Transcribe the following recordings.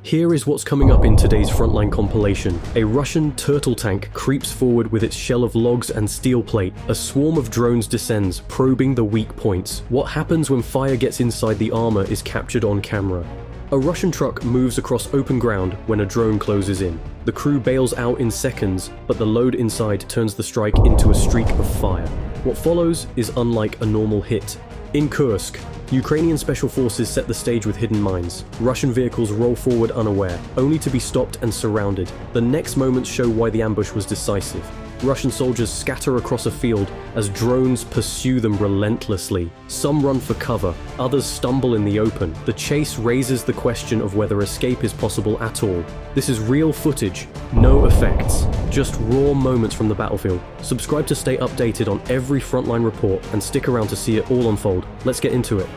Here is what's coming up in today's Frontline compilation. A Russian turtle tank creeps forward with its shell of logs and steel plate. A swarm of drones descends, probing the weak points. What happens when fire gets inside the armor is captured on camera. A Russian truck moves across open ground when a drone closes in. The crew bails out in seconds, but the load inside turns the strike into a streak of fire. What follows is unlike a normal hit. In Kursk, Ukrainian special forces set the stage with hidden mines. Russian vehicles roll forward unaware, only to be stopped and surrounded. The next moments show why the ambush was decisive. Russian soldiers scatter across a field as drones pursue them relentlessly. Some run for cover, others stumble in the open. The chase raises the question of whether escape is possible at all. This is real footage, no effects, just raw moments from the battlefield. Subscribe to stay updated on every Frontline report and stick around to see it all unfold. Let's get into it.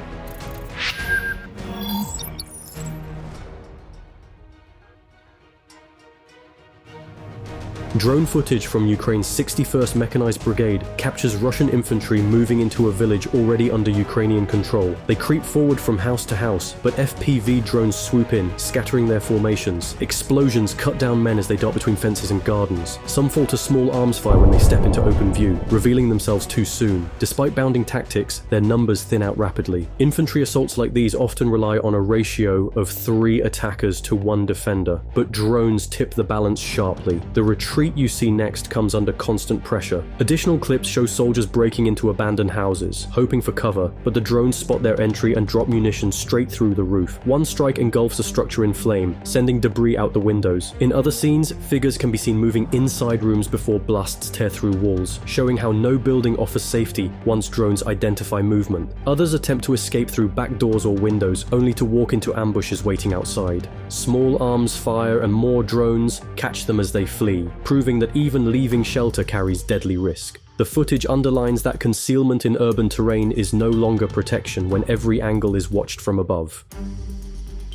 Drone footage from Ukraine's 61st Mechanized Brigade captures Russian infantry moving into a village already under Ukrainian control. They creep forward from house to house, but FPV drones swoop in, scattering their formations. Explosions cut down men as they dart between fences and gardens. Some fall to small arms fire when they step into open view, revealing themselves too soon. Despite bounding tactics, their numbers thin out rapidly. Infantry assaults like these often rely on a ratio of 3 attackers to 1 defender, but drones tip the balance sharply. The retreat you see next comes under constant pressure. Additional clips show soldiers breaking into abandoned houses, hoping for cover, but the drones spot their entry and drop munitions straight through the roof. One strike engulfs a structure in flame, sending debris out the windows. In other scenes, figures can be seen moving inside rooms before blasts tear through walls, showing how no building offers safety once drones identify movement. Others attempt to escape through back doors or windows, only to walk into ambushes waiting outside. Small arms fire and more drones catch them as they flee, proving that even leaving shelter carries deadly risk. The footage underlines that concealment in urban terrain is no longer protection when every angle is watched from above.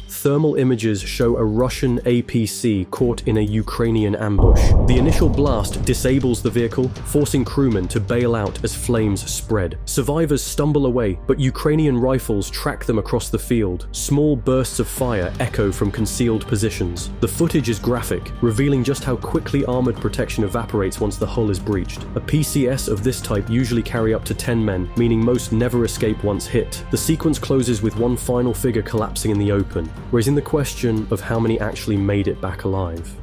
Thermal images show a Russian APC caught in a Ukrainian ambush. The initial blast disables the vehicle, forcing crewmen to bail out as flames spread. Survivors stumble away, but Ukrainian rifles track them across the field. Small bursts of fire echo from concealed positions. The footage is graphic, revealing just how quickly armored protection evaporates once the hull is breached. A PCS of this type usually carry up to 10 men, meaning most never escape once hit. The sequence closes with one final figure collapsing in the open, raising the question of how many actually made it back alive.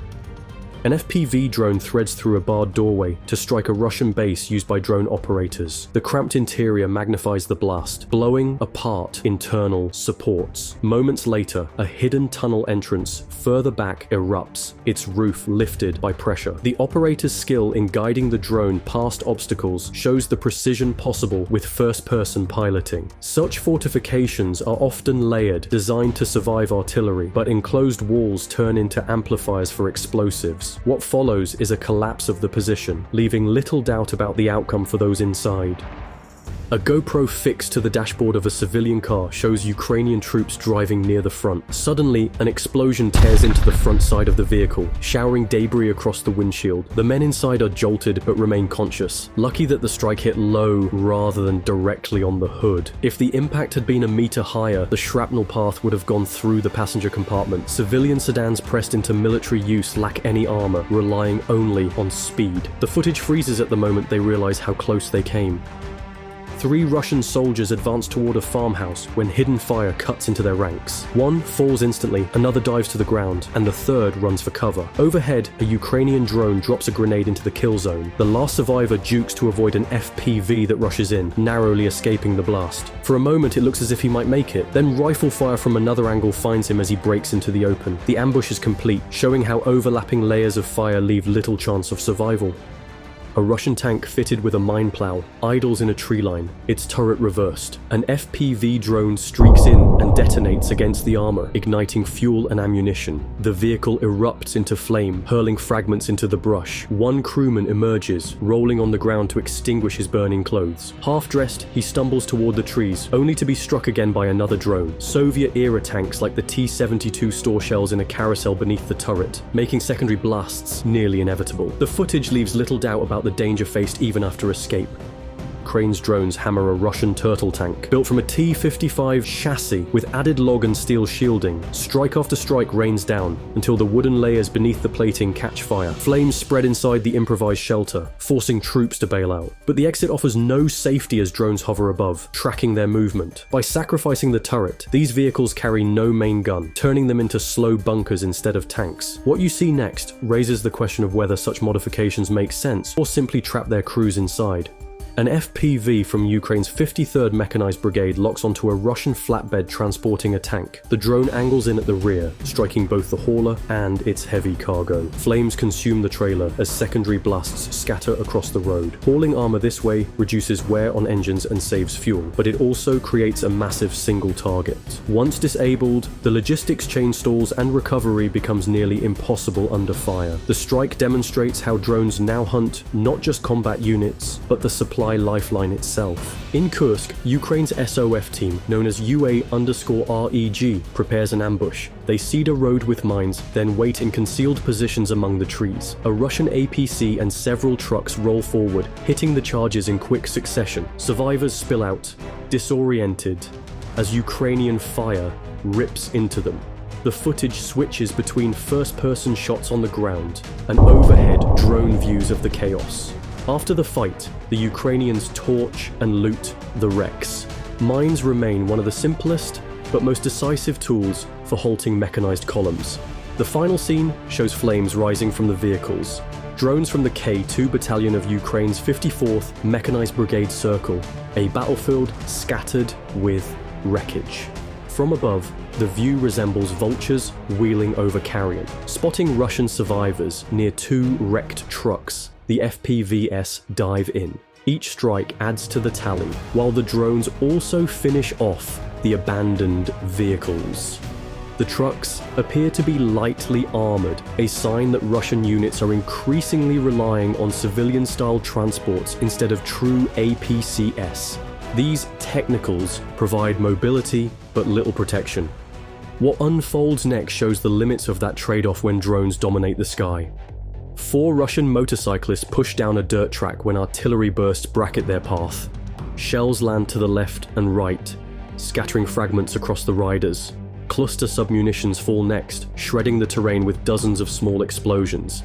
An FPV drone threads through a barred doorway to strike a Russian base used by drone operators. The cramped interior magnifies the blast, blowing apart internal supports. Moments later, a hidden tunnel entrance further back erupts, its roof lifted by pressure. The operator's skill in guiding the drone past obstacles shows the precision possible with first-person piloting. Such fortifications are often layered, designed to survive artillery, but enclosed walls turn into amplifiers for explosives. What follows is a collapse of the position, leaving little doubt about the outcome for those inside. A GoPro fixed to the dashboard of a civilian car shows Ukrainian troops driving near the front. Suddenly, an explosion tears into the front side of the vehicle, showering debris across the windshield. The men inside are jolted but remain conscious, lucky that the strike hit low rather than directly on the hood. If the impact had been a meter higher, the shrapnel path would have gone through the passenger compartment. Civilian sedans pressed into military use lack any armor, relying only on speed. The footage freezes at the moment they realize how close they came. 3 Russian soldiers advance toward a farmhouse when hidden fire cuts into their ranks. One falls instantly, another dives to the ground, and the third runs for cover. Overhead, a Ukrainian drone drops a grenade into the kill zone. The last survivor jukes to avoid an FPV that rushes in, narrowly escaping the blast. For a moment it looks as if he might make it, then rifle fire from another angle finds him as he breaks into the open. The ambush is complete, showing how overlapping layers of fire leave little chance of survival. A Russian tank fitted with a mine plow idles in a tree line, its turret reversed. An FPV drone streaks in and detonates against the armor, igniting fuel and ammunition. The vehicle erupts into flame, hurling fragments into the brush. One crewman emerges, rolling on the ground to extinguish his burning clothes. Half-dressed, he stumbles toward the trees, only to be struck again by another drone. Soviet-era tanks like the T-72 store shells in a carousel beneath the turret, making secondary blasts nearly inevitable. The footage leaves little doubt about the danger faced even after escape. Ukraine's drones hammer a Russian turtle tank, built from a T-55 chassis with added log and steel shielding. Strike after strike rains down until the wooden layers beneath the plating catch fire. Flames spread inside the improvised shelter, forcing troops to bail out. But the exit offers no safety as drones hover above, tracking their movement. By sacrificing the turret, these vehicles carry no main gun, turning them into slow bunkers instead of tanks. What you see next raises the question of whether such modifications make sense or simply trap their crews inside. An FPV from Ukraine's 53rd Mechanized Brigade locks onto a Russian flatbed transporting a tank. The drone angles in at the rear, striking both the hauler and its heavy cargo. Flames consume the trailer as secondary blasts scatter across the road. Hauling armor this way reduces wear on engines and saves fuel, but it also creates a massive single target. Once disabled, the logistics chain stalls and recovery becomes nearly impossible under fire. The strike demonstrates how drones now hunt not just combat units, but the supply lifeline itself. In Kursk, Ukraine's SOF team, known as UA_REG, prepares an ambush. They seed a road with mines, then wait in concealed positions among the trees. A Russian APC and several trucks roll forward, hitting the charges in quick succession. Survivors spill out, disoriented, as Ukrainian fire rips into them. The footage switches between first-person shots on the ground and overhead drone views of the chaos. After the fight, the Ukrainians torch and loot the wrecks. Mines remain one of the simplest but most decisive tools for halting mechanized columns. The final scene shows flames rising from the vehicles. Drones from the K2 Battalion of Ukraine's 54th Mechanized Brigade circle a battlefield scattered with wreckage. From above, the view resembles vultures wheeling over carrion. Spotting Russian survivors near two wrecked trucks, the FPVs dive in. Each strike adds to the tally, while the drones also finish off the abandoned vehicles. The trucks appear to be lightly armored, a sign that Russian units are increasingly relying on civilian-style transports instead of true APCS. These technicals provide mobility but little protection. What unfolds next shows the limits of that trade-off when drones dominate the sky. 4 Russian motorcyclists push down a dirt track when artillery bursts bracket their path. Shells land to the left and right, scattering fragments across the riders. Cluster submunitions fall next, shredding the terrain with dozens of small explosions.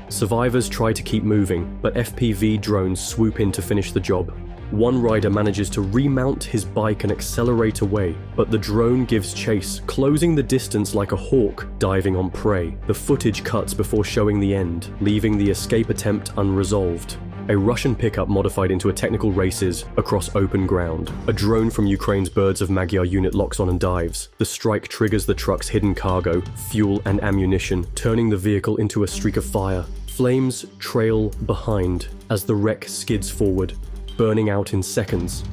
Survivors try to keep moving, but FPV drones swoop in to finish the job. One rider manages to remount his bike and accelerate away, but the drone gives chase, closing the distance like a hawk diving on prey. The footage cuts before showing the end, leaving the escape attempt unresolved. A Russian pickup modified into a technical races across open ground. A drone from Ukraine's Birds of Magyar unit locks on and dives. The strike triggers the truck's hidden cargo, fuel and ammunition, turning the vehicle into a streak of fire. Flames trail behind as the wreck skids forward, burning out in seconds.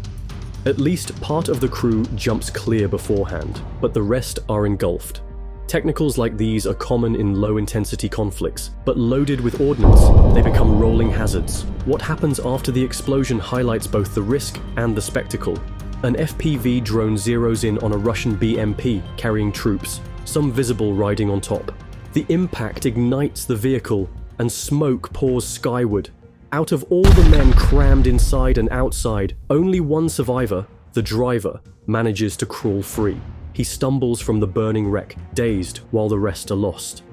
At least part of the crew jumps clear beforehand, but the rest are engulfed. Technicals like these are common in low-intensity conflicts, but loaded with ordnance, they become rolling hazards. What happens after the explosion highlights both the risk and the spectacle. An FPV drone zeroes in on a Russian BMP carrying troops, some visible riding on top. The impact ignites the vehicle, and smoke pours skyward. Out of all the men crammed inside and outside, only one survivor, the driver, manages to crawl free. He stumbles from the burning wreck, dazed, while the rest are lost.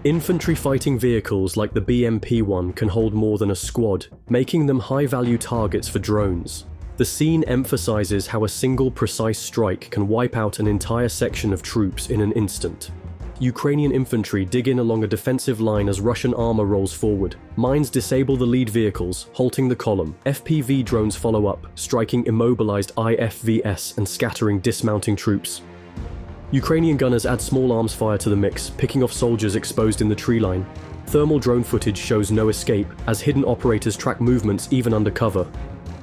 Infantry fighting vehicles like the BMP-1 can hold more than a squad, making them high-value targets for drones. The scene emphasizes how a single precise strike can wipe out an entire section of troops in an instant. Ukrainian infantry dig in along a defensive line as Russian armor rolls forward. Mines disable the lead vehicles, halting the column. FPV drones follow up, striking immobilized IFVs and scattering dismounting troops. Ukrainian gunners add small arms fire to the mix, picking off soldiers exposed in the tree line. Thermal drone footage shows no escape, as hidden operators track movements even under cover.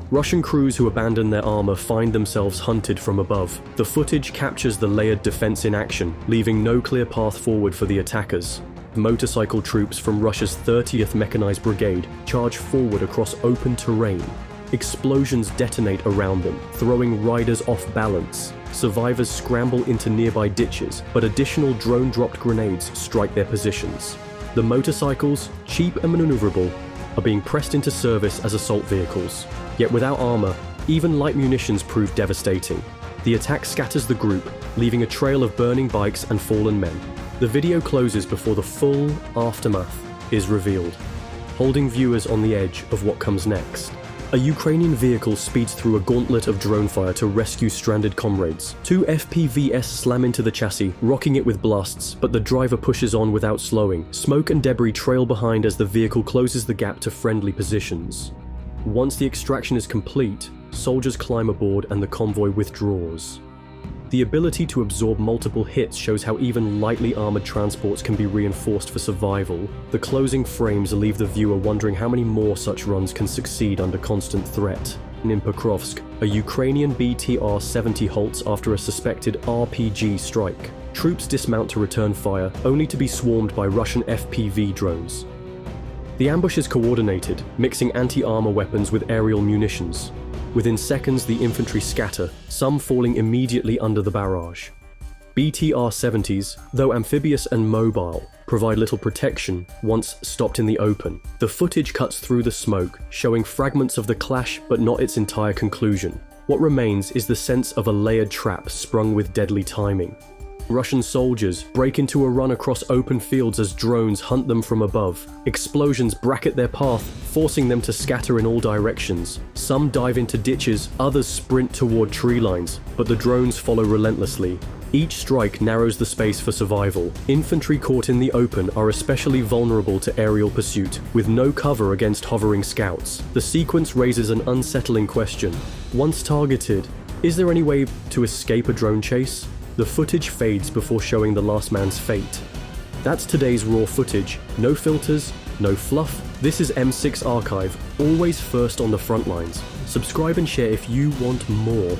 Russian crews who abandon their armor find themselves hunted from above. The footage captures the layered defense in action, leaving no clear path forward for the attackers. Motorcycle troops from Russia's 30th Mechanized Brigade charge forward across open terrain. Explosions detonate around them, throwing riders off balance. Survivors scramble into nearby ditches, but additional drone-dropped grenades strike their positions. The motorcycles, cheap and maneuverable, are being pressed into service as assault vehicles. Yet without armor, even light munitions prove devastating. The attack scatters the group, leaving a trail of burning bikes and fallen men. The video closes before the full aftermath is revealed, holding viewers on the edge of what comes next. A Ukrainian vehicle speeds through a gauntlet of drone fire to rescue stranded comrades. Two FPVs slam into the chassis, rocking it with blasts, but the driver pushes on without slowing. Smoke and debris trail behind as the vehicle closes the gap to friendly positions. Once the extraction is complete, soldiers climb aboard and the convoy withdraws. The ability to absorb multiple hits shows how even lightly armored transports can be reinforced for survival. The closing frames leave the viewer wondering how many more such runs can succeed under constant threat. In Pokrovsk, a Ukrainian BTR-70 halts after a suspected RPG strike. Troops dismount to return fire, only to be swarmed by Russian FPV drones. The ambush is coordinated, mixing anti-armor weapons with aerial munitions. Within seconds, the infantry scatter, some falling immediately under the barrage. BTR-70s, though amphibious and mobile, provide little protection once stopped in the open. The footage cuts through the smoke, showing fragments of the clash but not its entire conclusion. What remains is the sense of a layered trap sprung with deadly timing. Russian soldiers break into a run across open fields as drones hunt them from above. Explosions bracket their path, forcing them to scatter in all directions. Some dive into ditches, others sprint toward tree lines, but the drones follow relentlessly. Each strike narrows the space for survival. Infantry caught in the open are especially vulnerable to aerial pursuit, with no cover against hovering scouts. The sequence raises an unsettling question. Once targeted, is there any way to escape a drone chase? The footage fades before showing the last man's fate. That's today's raw footage. No filters, no fluff. This is M6 Archive, always first on the front lines. Subscribe and share if you want more.